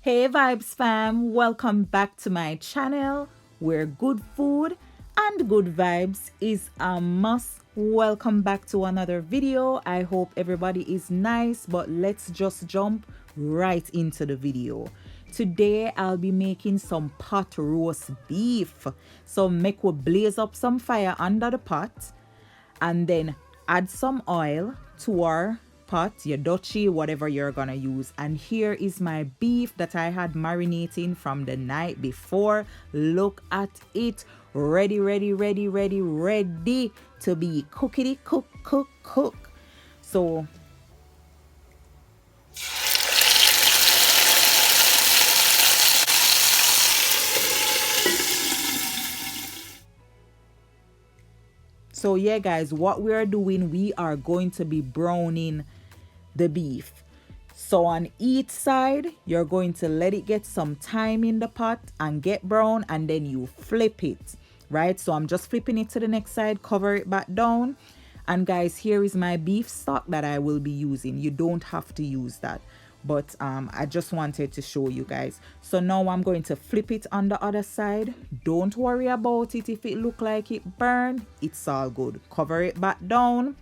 Hey Vibes fam, welcome back to my channel where good food and good vibes is a must. Welcome back to another video. I hope everybody is nice, but let's just jump right into the video. Today I'll be making some pot roast beef. So make we blaze up some fire under the pot and then add some oil to our pot, your duchy, whatever you're gonna use. And here is my beef that I had marinating from the night before. Look at it, ready to be cookity cook. So yeah guys, what we are doing, we are going to be browning the beef. So on each side, you're going to let it get some time in the pot and get brown, and then you flip it, right? So I'm just flipping it to the next side, cover it back down. And guys, here is my beef stock that I will be using. You don't have to use that, but I just wanted to show you guys. So now I'm going to flip it on the other side. Don't worry about it if it look like it burned. It's all good. Cover it back down.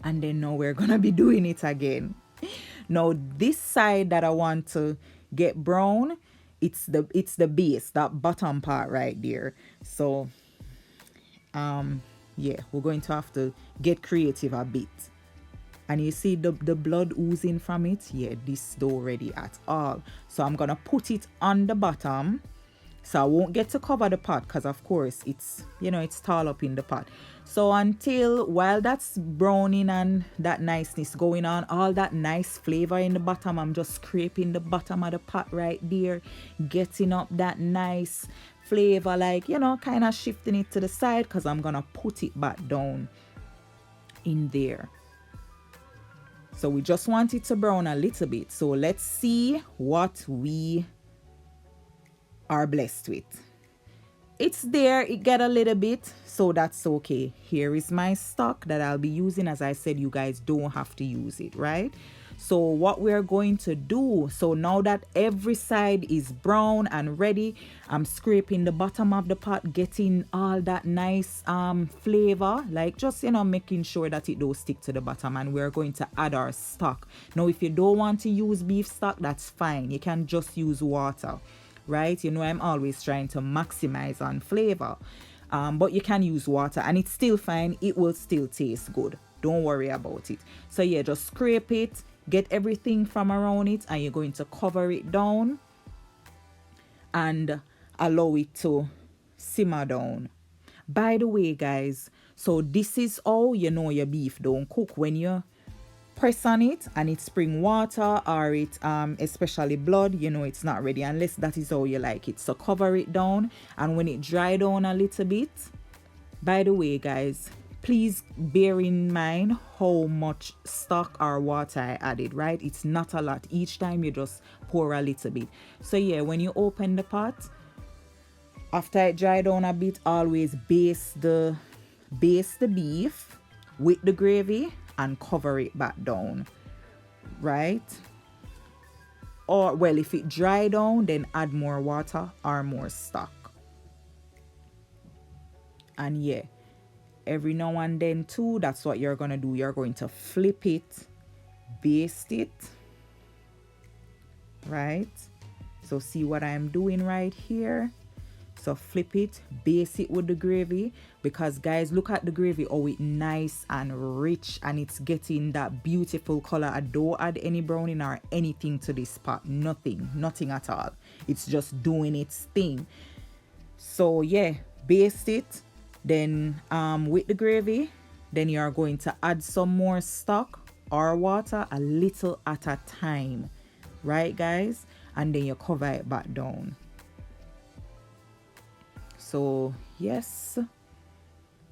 And then now we're gonna be doing it again. Now this side that I want to get brown, it's the base, that bottom part right there. So yeah, we're going to have to get creative a bit. And you see the blood oozing from it. Yeah, this don't ready at all. So I'm gonna put it on the bottom, so I won't get to cover the pot, because of course it's, you know, it's tall up in the pot. So while that's browning and that niceness going on, all that nice flavor in the bottom, I'm just scraping the bottom of the pot right there, getting up that nice flavor, like, you know, kind of shifting it to the side, because I'm gonna put it back down in there. So we just want it to brown a little bit. So let's see what we are blessed with. It's there, it get a little bit, so that's okay. Here is my stock that I'll be using. As I said, you guys don't have to use it, right? So what we're going to do, so now that every side is brown and ready, I'm scraping the bottom of the pot, getting all that nice flavor, like just, you know, making sure that it don't stick to the bottom. And we're going to add our stock. Now if you don't want to use beef stock, that's fine, you can just use water, right? You know, I'm always trying to maximize on flavor, but you can use water and it's still fine, it will still taste good. Don't worry about it. So yeah, just scrape it, get everything from around it, and you're going to cover it down and allow it to simmer down. By the way guys, so this is how you know your beef don't cook. When you press on it and it spring water, or it especially blood, you know it's not ready, unless that is how you like it. So cover it down, and when it dry down a little bit, by the way guys, please bear in mind how much stock or water I added, right? It's not a lot. Each time you just pour a little bit. So yeah, when you open the pot, after it dry down a bit, always baste the beef with the gravy and cover it back down, right? Or well, if it dry down, then add more water or more stock. And yeah, every now and then too, that's what you're gonna do. You're going to flip it, baste it, right? So see what I'm doing right here. So flip it, baste it with the gravy, because guys, look at the gravy, oh, it's nice and rich, and it's getting that beautiful color. I don't add any browning or anything to this pot, nothing at all. It's just doing its thing. So yeah, baste it, then with the gravy, then you are going to add some more stock or water, a little at a time, right guys? And then you cover it back down. So yes,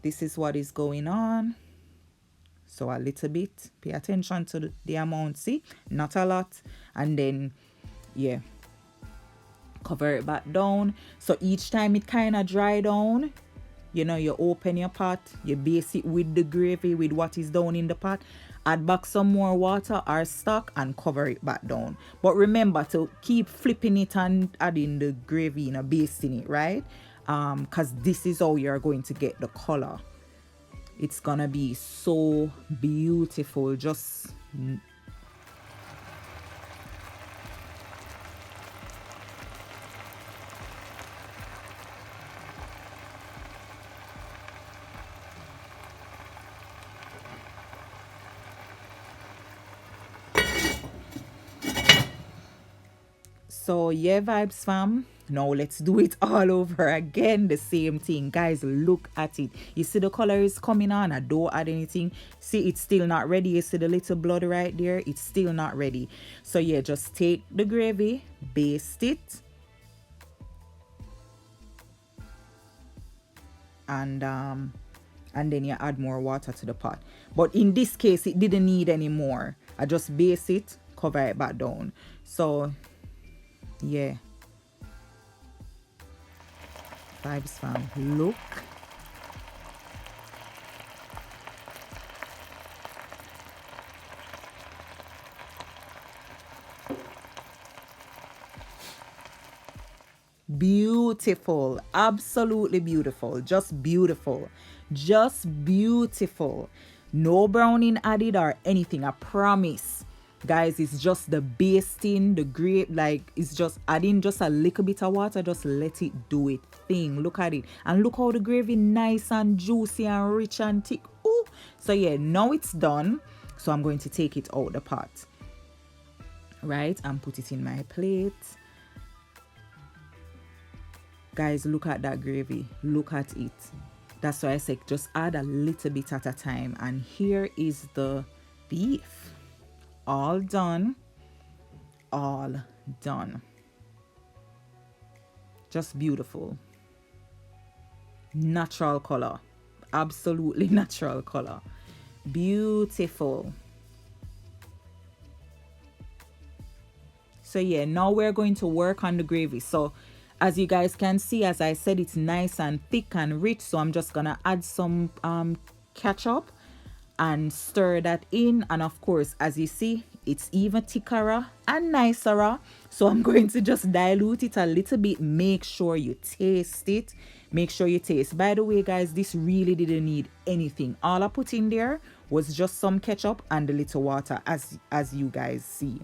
this is what is going on. So a little bit, pay attention to the amount, see, not a lot. And then yeah, cover it back down. So each time it kind of dry down, you know, you open your pot, you base it with the gravy, with what is down in the pot, add back some more water or stock and cover it back down. But remember to keep flipping it and adding the gravy, basting it, right? Because this is how you're going to get the color. It's gonna be so beautiful. Just so yeah, vibes fam, now let's do it all over again. The same thing, guys. Look at it. You see the color is coming on. I don't add anything. See, it's still not ready. You see the little blood right there? It's still not ready. So yeah, just take the gravy, baste it, and then you add more water to the pot. But in this case, it didn't need any more. I just baste it, cover it back down. So yeah, vibes fam, look. Beautiful, absolutely beautiful, just beautiful, just beautiful. No browning added or anything, I promise. Guys, it's just the basting, the grape, like it's just adding just a little bit of water, just let it do it thing. Look at it, and look how the gravy nice and juicy and rich and thick. Ooh. So yeah, now it's done. So I'm going to take it out the pot, right, and put it in my plate. Guys, look at that gravy, look at it. That's why I say just add a little bit at a time. And here is the beef, all done, all done. Just beautiful, natural color, absolutely natural color, beautiful. So yeah, now we're going to work on the gravy. So as you guys can see, as I said, it's nice and thick and rich. So I'm just gonna add some ketchup and stir that in. And of course, as you see, it's even thicker and nicer. So I'm going to just dilute it a little bit. Make sure you taste it. Make sure you taste. By the way, guys, this really didn't need anything. All I put in there was just some ketchup and a little water, as you guys see.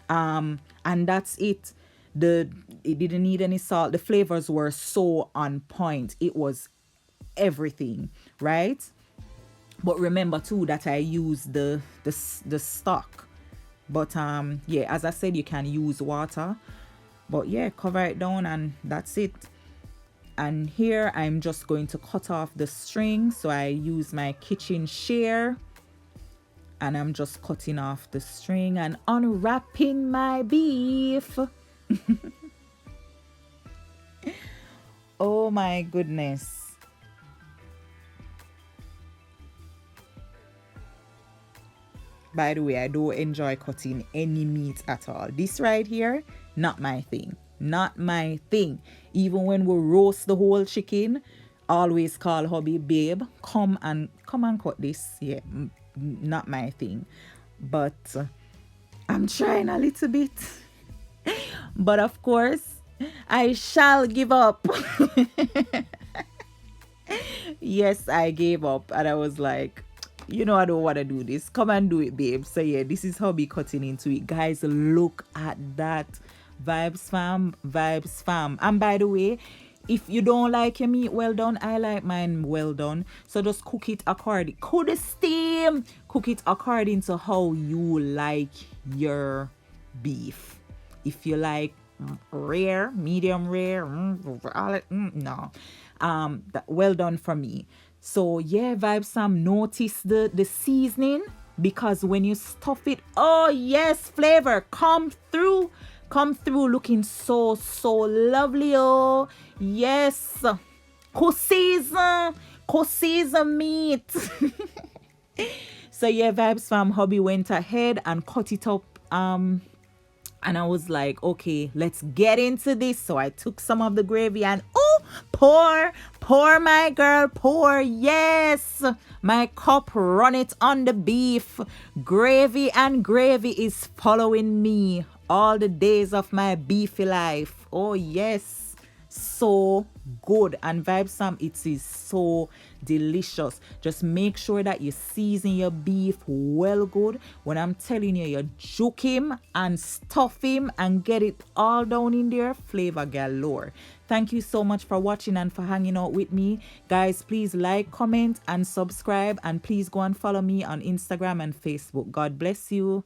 And that's it. It didn't need any salt. The flavors were so on point. It was everything, right? But remember too that I use the stock. But yeah, as I said, you can use water. But yeah, cover it down and that's it. And here I'm just going to cut off the string. So I use my kitchen shear and I'm just cutting off the string and unwrapping my beef. Oh my goodness. By the way, I don't enjoy cutting any meat at all. This right here, not my thing. Not my thing. Even when we roast the whole chicken, always call hubby, babe, come and cut this. Yeah, not my thing. But I'm trying a little bit. But of course, I shall give up. Yes, I gave up and I was like, I don't want to do this. Come and do it, babe. So yeah, this is hubby cutting into it. Guys, look at that. Vibes fam, vibes fam. And by the way, if you don't like your meat well done, I like mine well done. So just cook it according. Cook it according to how you like your beef. If you like rare, medium rare, no, well done for me. So yeah, vibes fam, notice the seasoning, because when you stuff it, oh yes, flavor come through looking so lovely. Oh yes, co-season meat. So yeah, vibes fam, hubby went ahead and cut it up, and I was like, okay, let's get into this. So I took some of the gravy and pour my girl, pour. Yes, My cup runneth on the beef. Gravy and gravy is following me all the days of my beefy life. Oh, yes. So good. And Vibe Sam, it is so delicious. Just make sure that you season your beef well good. When I'm telling you, you juke him and stuff him and get it all down in there. Flavor galore. Thank you so much for watching and for hanging out with me. Guys, please like, comment, and subscribe. And please go and follow me on Instagram and Facebook. God bless you.